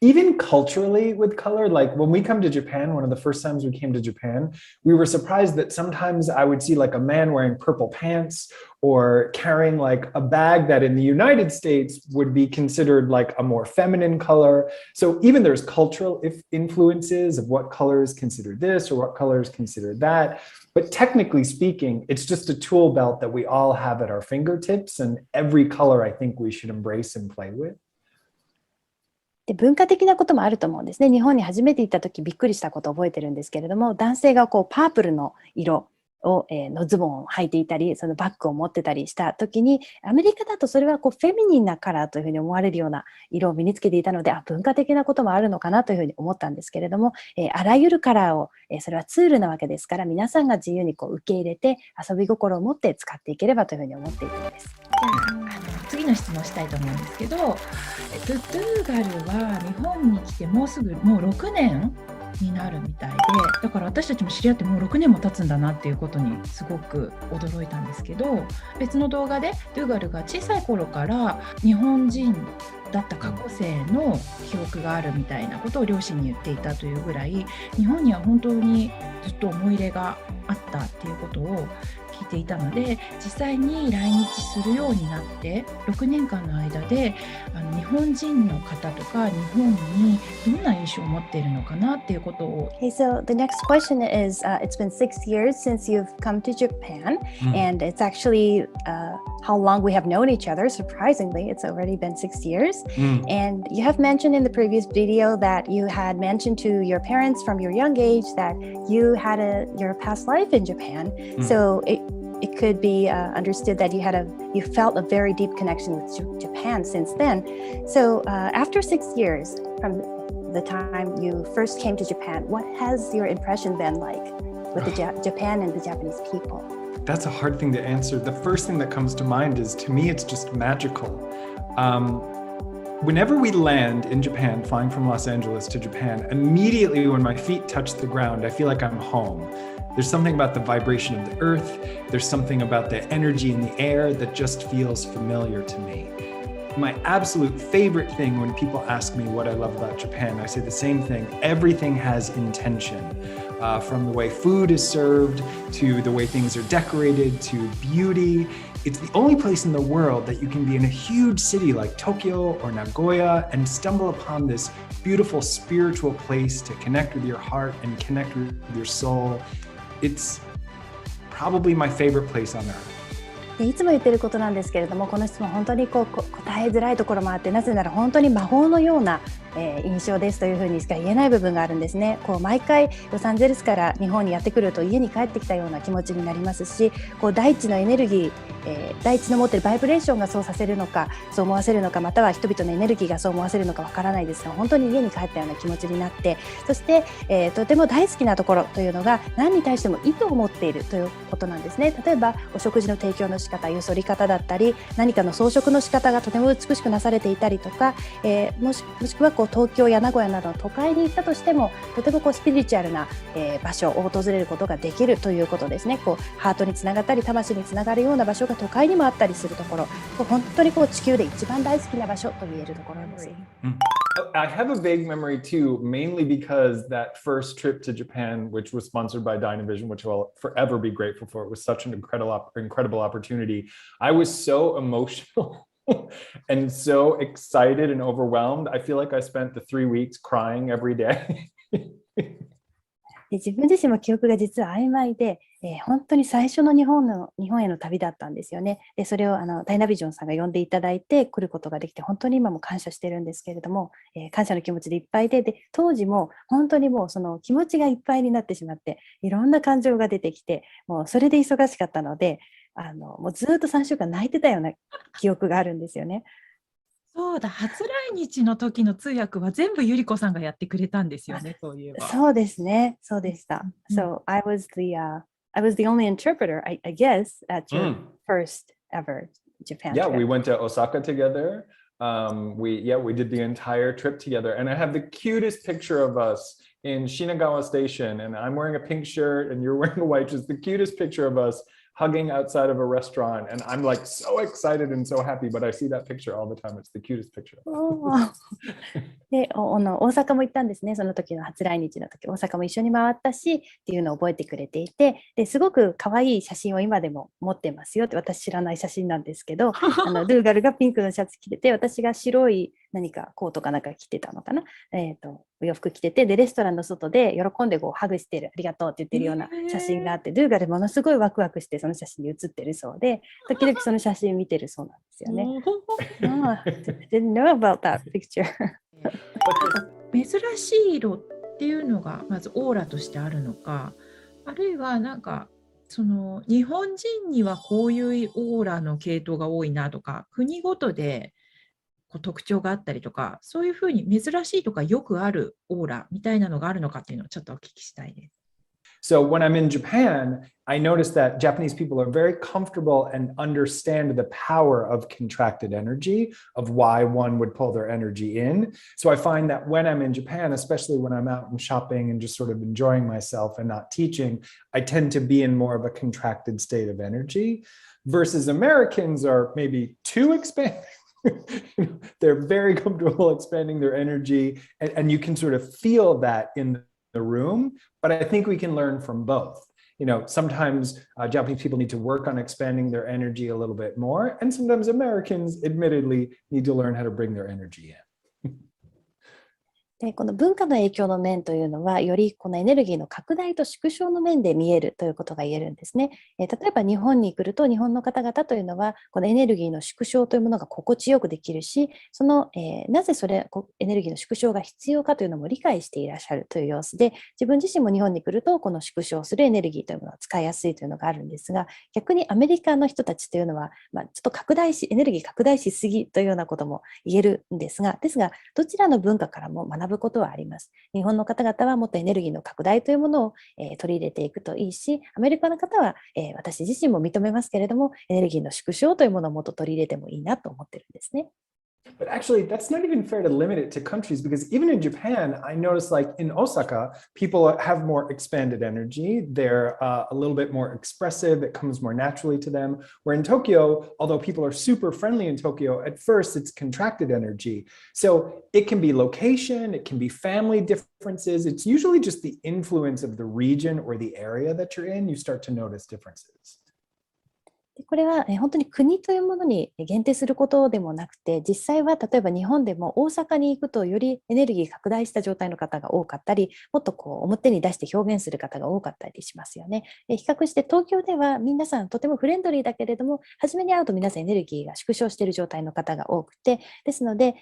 even culturally with color, like when we come to Japan, one of the first times we came to Japan, we were surprised that sometimes I would see like a man wearing purple pants or carrying like a bag that in the United States would be considered like a more feminine color. So even there's cultural influences of what color is considered this or what color is considered that. But technically speaking, it's just a tool belt that we all have at our fingertips, and every color I think we should embrace and play with. で文化的なこともあると思うんですね。日本に初めて行った時びっくりしたことを覚えてるんですけれども、男性がこうパープルの色を、のズボンを履いていたり、そのバッグを持ってたりした時に、アメリカだとそれはこうフェミニンなカラーというふうに思われるような色を身につけていたので、文化的なこともあるのかなというふうに思ったんですけれども、あらゆるカラーを、それはツールなわけですから、皆さんが自由にこう受け入れて遊び心を持って使っていければというふうに思っているんです。次の質問したいと思うんですけど、ドゥーガルは日本に来てもうすぐもう6年になるみたいで、だから私たちも知り合ってもう6年も経つんだなっていうことにすごく驚いたんですけど、別の動画でドゥーガルが小さい頃から日本人だった過去世の記憶があるみたいなことを両親に言っていたというぐらい、日本には本当にずっと思い入れがあったっていうことを聞いていたので、実際に来日するようになって6年間の間で日本人の方とか日本にどんな印象を持っているのかなっていうことを。Okay, so the next question is, it's been 6 years since you've come to Japan, and it's actually how long we have known each other. Surprisingly, it's already been 6 years. And you have mentioned in the previous video that you had mentioned to your parents from your young age that you had your past life in Japan. So it could be understood that you felt a very deep connection with Japan since then. So after 6 years from the time you first came to Japan, what has your impression been like with Japan and the Japanese people? That's a hard thing to answer. The first thing that comes to mind is, to me, it's just magical. Whenever we land in Japan, flying from Los Angeles to Japan, immediately when my feet touch the ground, I feel like I'm home. There's something about the vibration of the earth. There's something about the energy in the air that just feels familiar to me. My absolute favorite thing when people ask me what I love about Japan, I say the same thing. Everything has intention. From the way food is served, to the way things are decorated, to beauty. It's the only place in the world that you can be in a huge city like Tokyo or Nagoya and stumble upon this beautiful spiritual place to connect with your heart and connect with your soul. It's probably my favorite place on earth. でいつも言ってることなんですけれども、この質問本当に答えづらいところもあって、なぜなら本当に魔法のような、印象ですというふうにしか言えない部分があるんですね。毎回ロサンゼルスから日本にやってくると家に帰ってきたような気持ちになりますし、大地のエネルギー、大地の持っているバイブレーションがそうさせるのか、そう思わせるのか、または人々のエネルギーがそう思わせるのかわからないですが、本当に家に帰ったような気持ちになって、そして、とても大好きなところというのが何に対しても意図を持っているということなんですね。例えばお食事の提供の仕方、よそり方だったり、何かの装飾の仕方がとても美しくなされていたりとか、もしくは東京や名古屋などの都会に行ったとしても、とてもスピリチュアルな、場所を訪れることができるということですね。ハートにつながったり魂につながるような場所が都会にもあったりするところ、本当に地球で一番大好きな場所と言えるところです。I have a vague memory too, mainly because that first trip to Japan, which was sponsored by Dynavision, which I'll forever be grateful for, it was such an incredible opportunity. I was so emotional and so excited and overwhelmed. I feel like I spent the 3 weeks crying every day. 自分自身も記憶が実は曖昧で、本当に最初の日本への旅だったんですよね。で、それをダイナビジョンさんが呼んでいただいて来ることができて、本当に今も感謝してるんですけれども、感謝の気持ちでいっぱいで、当時も本当にもうその気持ちがいっぱいになってしまって、いろんな感情が出てきて、もうそれで忙しかったので、もうずっと3週間泣いてたような記憶があるんですよね。そうだ、初来日の時の通訳は全部ゆりこさんがやってくれたんですよね、そういえば。そうですね、そうでした。So I was the only interpreter, I guess, at your first ever Japan Yeah, trip. we went to Osaka together. We did the entire trip together, and I have the cutest picture of us in Shinagawa Station, and I'm wearing a pink shirt, and you're wearing a white. Just the cutest picture of us hugging outside of a restaurant, and I'm like so excited and so happy, but I see that picture all the time. It's the cutest picture. で、大阪も行ったんですね。その時の初来日の時、大阪も一緒に回ったしっていうのを覚えてくれていて、ですごく可愛い写真を今でも持ってますよって、私知らない写真なんですけど、ドゥーガルがピンクのシャツ着てて、私が白い何かコートかなんか着てたのかな、お洋服着てて、でレストランの外で喜んでこうハグしてる、ありがとうって言ってるような写真があって、ドゥーガルものすごいワクワクしてその写真に写ってるそうで、時々その写真見てるそうなんですよね。Didn't know about that picture. 珍しい色っていうのがまずオーラとしてあるのか、あるいはなんかその日本人にはこういうオーラの系統が多いなとか、国ごとでこう特徴があったりとか、そういうふうに珍しいとかよくあるオーラみたいなのがあるのかっていうのをちょっとお聞きしたいです。So when I'm in Japan, I notice that Japanese people are very comfortable and understand the power of contracted energy, of why one would pull their energy in. So I find that when I'm in Japan, especially when I'm out and shopping and just sort of enjoying myself and not teaching, I tend to be in more of a contracted state of energy, versus Americans are maybe too expanding. They're very comfortable expanding their energy, and you can sort of feel that in the room, but I think we can learn from both. Sometimes Japanese people need to work on expanding their energy a little bit more, and sometimes Americans admittedly need to learn how to bring their energy in. で、この文化の影響の面というのは、よりこのエネルギーの拡大と縮小の面で見えるということが言えるんですね。例えば日本に来ると、日本の方々というのは、このエネルギーの縮小というものが心地よくできるし、なぜエネルギーの縮小が必要かというのも理解していらっしゃるという様子で、自分自身も日本に来ると、この縮小するエネルギーというものを使いやすいというのがあるんですが、逆にアメリカの人たちというのは、ちょっとエネルギー拡大しすぎというようなことも言えるんですが、どちらの文化からも学ぶことはあります。日本の方々はもっとエネルギーの拡大というものを、取り入れていくといいし、アメリカの方は、私自身も認めますけれども、エネルギーの縮小というものをもっと取り入れてもいいなと思ってるんですね。But actually, that's not even fair to limit it to countries, because even in Japan, I noticed like in Osaka, people have more expanded energy. They're a little bit more expressive. It comes more naturally to them. Where in Tokyo, although people are super friendly in Tokyo, at first it's contracted energy. So it can be location, it can be family differences. It's usually just the influence of the region or the area that you're in. You start to notice differences. これは本当に国というものに限定することでもなくて、実際は例えば日本でも大阪に行くとよりエネルギー拡大した状態の方が多かったり、もっとこう表に出して表現する方が多かったりしますよね。比較して東京では皆さんとてもフレンドリーだけれども、初めに会うと皆さんエネルギーが縮小している状態の方が多くて、ですので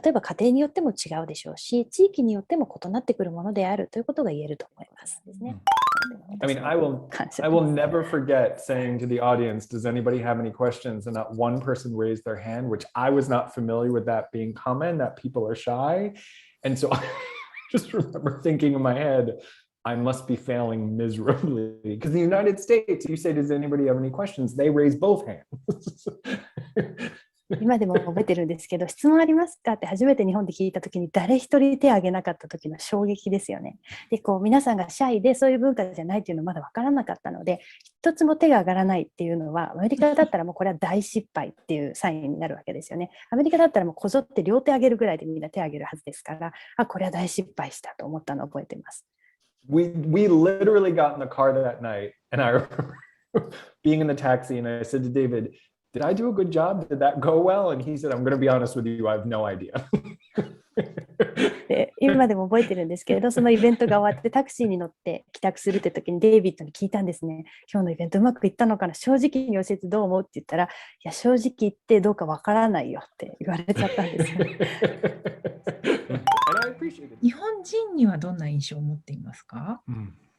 例えば家庭によっても違うでしょうし、地域によっても異なってくるものであるということが言えると思いますですね。I mean, I will never forget saying to the audience, does anybody have any questions? And not one person raised their hand, which I was not familiar with that being common, that people are shy. And so I just remember thinking in my head, I must be failing miserably. Because in the United States, you say, does anybody have any questions? They raise both hands. 今でも覚えてるんですけど、質問ありますかって初めて日本で聞いたときに誰一人手を挙げなかった時の衝撃ですよね。で、皆さんがシャイでそういう文化じゃないっていうのまだ分からなかったので、一つも手が上がらないっていうのは、アメリカだったらもうこれは大失敗っていうサインになるわけですよね。アメリカだったらもうこぞって両手上げるぐらいでみんな手を上げるはずですから、これは大失敗したと思ったのを覚えています。We literally got in the car that night, and I remember being in the taxi, and I said to David,Did I do a good job? Did that go well? And he said, I'm going to be honest with you, I have no idea. で今でも覚えてるんですけれど、そのイベントが終わってタクシーに乗って帰宅するって時にデイビッドに聞いたんですね。今日のイベントうまくいったのかな、正直に教えてどう思うって言ったら、いや正直言ってどうかわからないよって言われちゃったんですよ。日本人にはどんな印象を持っていますか？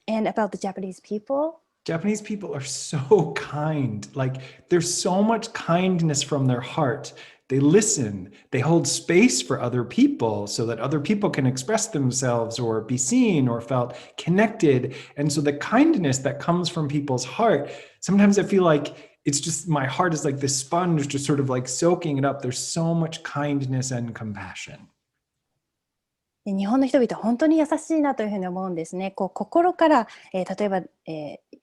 And about the Japanese people?Japanese people are so kind. Like there's so much kindness from their heart. They listen, they hold space for other people so that other people can express themselves or be seen or felt connected. And so the kindness that comes from people's heart, sometimes I feel like it's just my heart is like this sponge just sort of like soaking it up. There's so much kindness and compassion.日本の人々は本当に優しいなというふうに思うんですね。心から、例えば、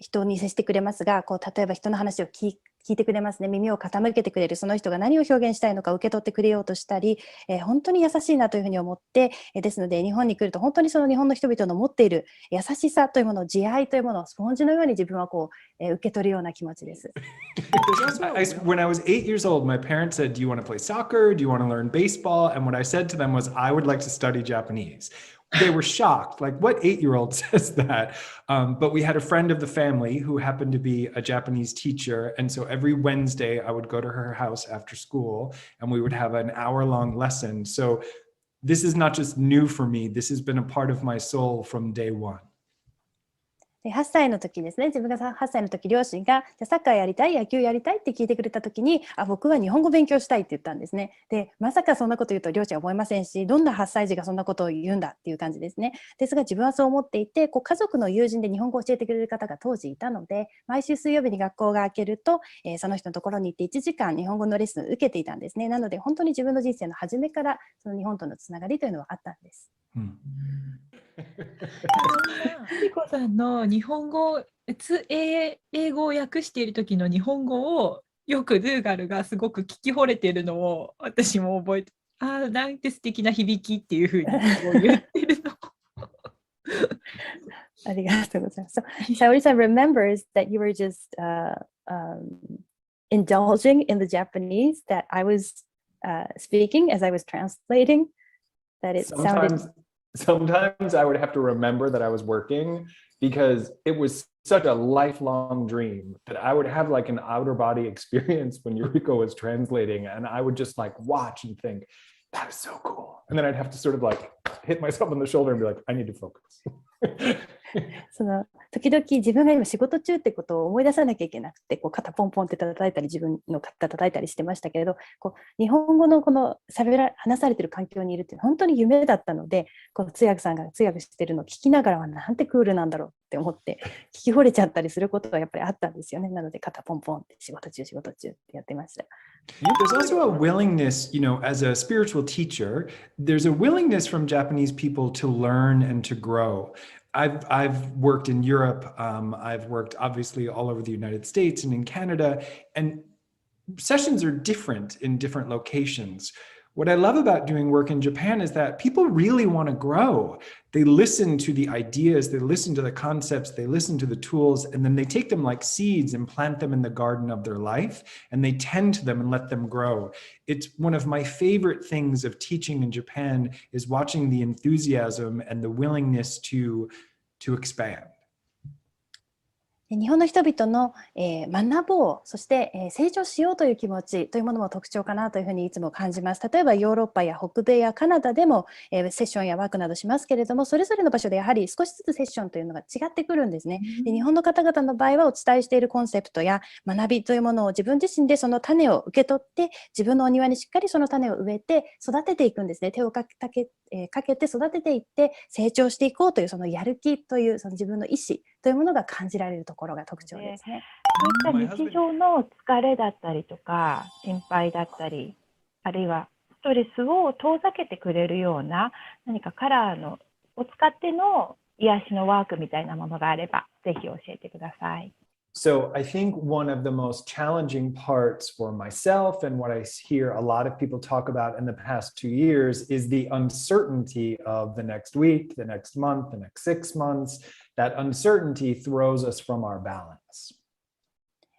人に接してくれますが、例えば人の話を聞いてくれますね。耳を傾けてくれる、その人が何を表現したいのか受け取ってくれようとしたり、本当に優しいなというふうに思って、ですので日本に来ると本当にその日本の人々の持っている優しさというもの、慈愛というものをスポンジのように自分は受け取るような気持ちです。When I was 8 years old, my parents said, "Do you want to play soccer? Do you want to learn baseball?" And what I said to them was, "I would like to study Japanese." They were shocked, like, what 8-year-old says that? But we had a friend of the family who happened to be a Japanese teacher. And so every Wednesday, I would go to her house after school and we would have an hour-long lesson. So this is not just new for me. This has been a part of my soul from day one. で8歳の時ですね、自分が8歳の時、両親がじゃサッカーやりたい、野球やりたいって聞いてくれた時に、僕は日本語勉強したいって言ったんですね。で、まさかそんなこと言うと両親は思いませんし、どんな8歳児がそんなことを言うんだっていう感じですね。ですが自分はそう思っていて、家族の友人で日本語を教えてくれる方が当時いたので、毎週水曜日に学校が開けると、その人のところに行って1時間日本語のレッスンを受けていたんですね。なので本当に自分の人生の初めからその日本とのつながりというのはあったんです。リコさんの日本語、英語を訳している時の日本語をよくドゥーガルがすごく聞き惚れているのを私も覚えて、なんて素敵な響きっていうふうに言ってるの。ありがとうございます。Saori-san remembers that you were just indulging in the Japanese that I was speaking as I was translating. That it sounded. Sometimes I would have to remember that I was working because it was such a lifelong dream that I would have like an outer body experience when Yuriko was translating, and I would just like watch and think, that is so cool. And then I'd have to sort of like hit myself on the shoulder and be like, I need to focus. 時々自分が今仕事中ってことを思い出さなきゃいけなくて、肩ポンポンって叩いたり自分の肩叩いたりしてましたけれど、日本語の話されてる環境にいるって本当に夢だったので、通訳さんが通訳してるのを聞きながらはなんてクールなんだろうって思って聞き惚れちゃったりすることがやっぱりあったんですよね。なので肩ポンポンって仕事中ってやってました。There's also a willingness, as a spiritual teacher, there's a willingness from Japanese people to learn and to grow. I've worked in Europe. I've worked obviously all over the United States and in Canada, and sessions are different in different locations. What I love about doing work in Japan is that people really want to grow. They listen to the ideas, they listen to the concepts, they listen to the tools, and then they take them like seeds and plant them in the garden of their life, and they tend to them and let them grow. It's one of my favorite things of teaching in Japan is watching the enthusiasm and the willingness to expand. 日本の人々の、学ぼう、そして、成長しようという気持ちというものも特徴かなというふうにいつも感じます。例えばヨーロッパや北米やカナダでも、セッションやワークなどしますけれども、それぞれの場所でやはり少しずつセッションというのが違ってくるんですね。で、日本の方々の場合はお伝えしているコンセプトや学びというものを自分自身でその種を受け取って自分のお庭にしっかりその種を植えて育てていくんですね。手をかけて育てていって成長していこうというそのやる気というその自分の意思というものが感じられるところが特徴ですね。そういった日常の疲れだったりとか心配だったり、あるいはストレスを遠ざけてくれるような何かカラーを使っての癒しのワークみたいなものがあればぜひ教えてください。So I think one of the most challenging parts for myself and what I hear a lot of people talk about in the past 2 years is the uncertainty of the next week, the next month, the next 6 months. That uncertainty throws us from our balance.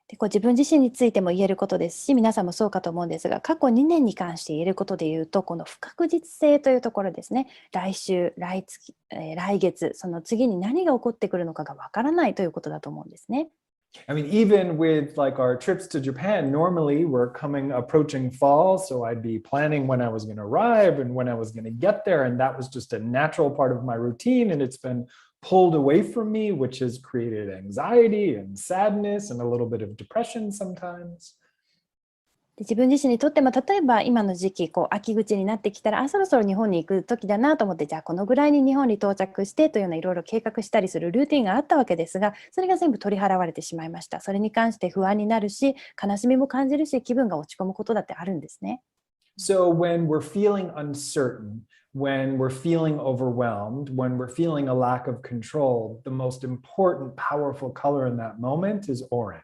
で自分自身についても言えることですし、皆さんもそうかと思うんですが、過去2年に関して言えることで言うと、この不確実性というところですね。来週、来月、来月、その次に何が起こってくるのかがわからないということだと思うんですね。I mean, even with like our trips to Japan, normally we're approaching fall. So I'd be planning when I was going to arrive and when I was going to get there. And that was just a natural part of my routine. And it's been pulled away from me, which has created anxiety and sadness and a little bit of depression sometimes. 自分自身にとっても例えば今の時期秋口になってきたらそろそろ日本に行く時だなと思ってじゃあこのぐらいに日本に到着してというようないろいろ計画したりするルーティンがあったわけですがそれが全部取り払われてしまいました。それに関して不安になるし悲しみも感じるし気分が落ち込むことだってあるんですね。So when we're feeling uncertain, when we're feeling overwhelmed, when we're feeling a lack of control, the most important, powerful color in that moment is orange.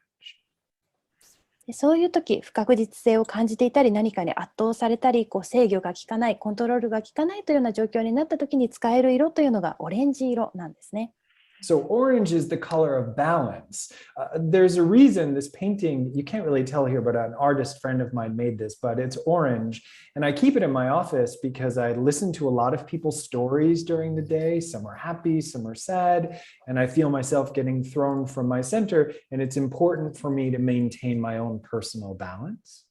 そういう時、不確実性を感じていたり、何かに圧倒されたり、制御が効かない、コントロールが効かないというような状況になった時に使える色というのがオレンジ色なんですね。So orange is the color of balance. There's a reason this painting, you can't really tell here, but an artist friend of mine made this, but it's orange. And I keep it in my office because I listen to a lot of people's stories during the day. Some are happy, some are sad, and I feel myself getting thrown from my center. And it's important for me to maintain my own personal balance.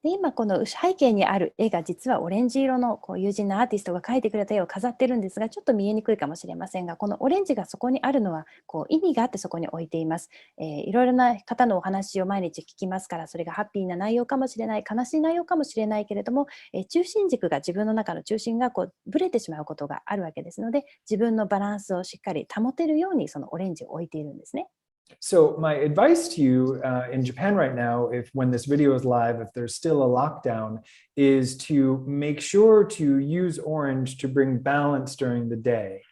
で今この背景にある絵が実はオレンジ色の友人のアーティストが描いてくれた絵を飾ってるんですが、ちょっと見えにくいかもしれませんが、このオレンジがそこにあるのは意味があってそこに置いています。いろいろな方のお話を毎日聞きますから、それがハッピーな内容かもしれない、悲しい内容かもしれないけれども、中心軸が自分の中の中心がぶれてしまうことがあるわけですので、自分のバランスをしっかり保てるようにそのオレンジを置いているんですね。So my advice to you in Japan right now, when this video is live, if there's still a lockdown, is to make sure to use orange to bring balance during the day.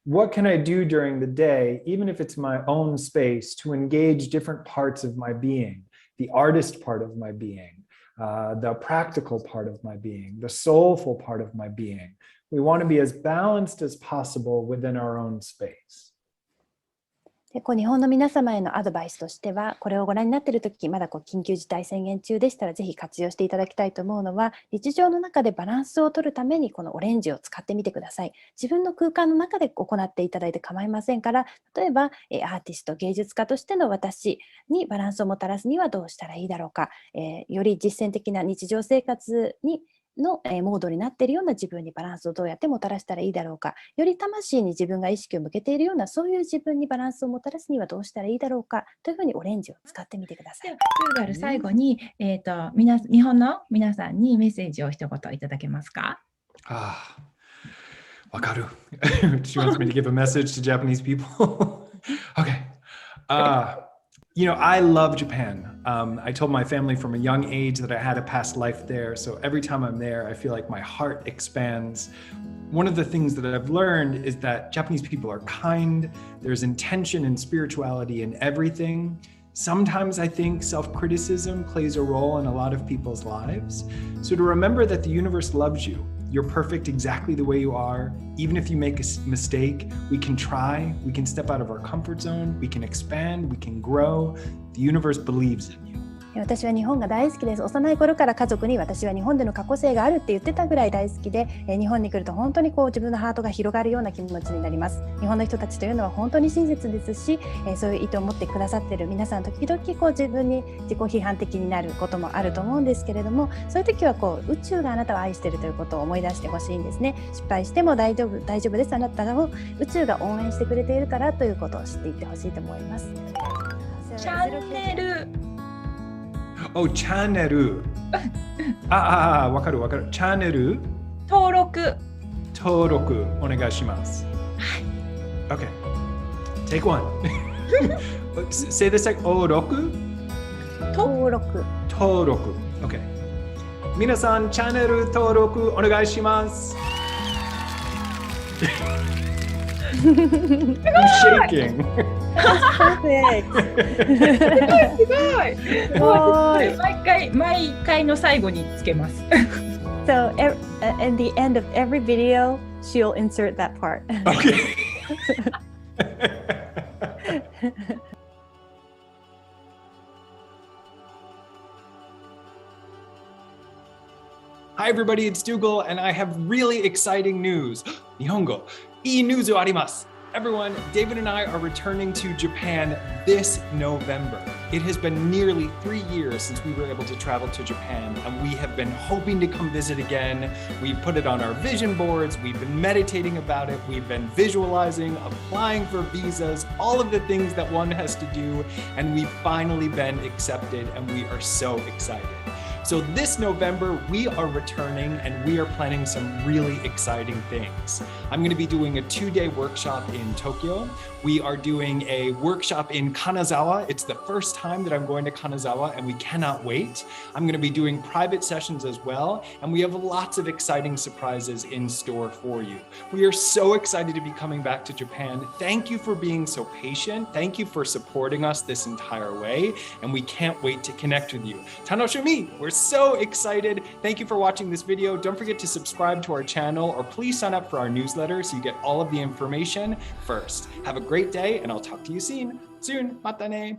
What can I do during the day, even if it's my own space, to engage different parts of my being, the artist part of my being, the practical part of my being, the soulful part of my being. We want to be as balanced as possible within our own space. で日本の皆様へのアドバイスとしては、これをご覧になっているとき、まだ緊急事態宣言中でしたら、ぜひ活用していただきたいと思うのは、日常の中でバランスを取るために、このオレンジを使ってみてください。自分の空間の中で行っていただいて構いませんから、例えば、アーティスト、芸術家としての私にバランスをもたらすにはどうしたらいいだろうか、より実践的な日常生活のモードになっているような自分にバランスをどうやってもたらしたらいいだろうか、より魂に自分が意識を向けているようなそういう自分にバランスをもたらすにはどうしたらいいだろうかというふうにオレンジを使ってみてください。ではドゥーガル最後に、日本の皆さんにメッセージを一言いただけますか？わかる。She wants me to give a message to Japanese people. Okay. You know, I love Japan. I told my family from a young age that I had a past life there. So every time I'm there, I feel like my heart expands. One of the things that I've learned is that Japanese people are kind. There's intention and spirituality in everything. Sometimes I think self-criticism plays a role in a lot of people's lives. So to remember that the universe loves you. You're perfect exactly the way you are. Even if you make a mistake, we can try, we can step out of our comfort zone, we can expand, we can grow. The universe believes in you. 私は日本が大好きです。幼い頃から家族に私は日本での過去性があるって言ってたぐらい大好きで、日本に来ると本当に自分のハートが広がるような気持ちになります。日本の人たちというのは本当に親切ですし、そういう意図を持ってくださっている皆さん、時々自分に自己批判的になることもあると思うんですけれども、そういう時は宇宙があなたを愛しているということを思い出してほしいんですね。失敗しても大丈夫です。あなたを宇宙が応援してくれているからということを知っていってほしいと思います。チャンネルチャンネル。わかる。チャンネル登録お願いします。Okay. Take one. Say this like 登録。Okay. 皆さんチャンネル登録お願いします。I'm shaking. Perfect. すごい。毎回の最後につけます。So at the end of every video, she'll insert that part. Okay. Hi everybody, it's Dougal and I have really exciting news. 日本語いいニュースあります。Everyone, David and I are returning to Japan this November. It has been nearly 3 years since we were able to travel to Japan, and we have been hoping to come visit again. We've put it on our vision boards, we've been meditating about it, we've been visualizing, applying for visas, all of the things that one has to do, and we've finally been accepted, and we are so excited. So this November, we are returning and we are planning some really exciting things. I'm going to be doing a 2-day workshop in Tokyo. We are doing a workshop in Kanazawa. It's the first time that I'm going to Kanazawa and we cannot wait. I'm going to be doing private sessions as well, and we have lots of exciting surprises in store for you. We are so excited to be coming back to Japan. Thank you for being so patient. Thank you for supporting us this entire way, and we can't wait to connect with you. Tanoshimi, we're so excited. Thank you for watching this video. Don't forget to subscribe to our channel, or please sign up for our newsletter so you get all of the information first. Have a great day, and I'll talk to you soon. Mata ne.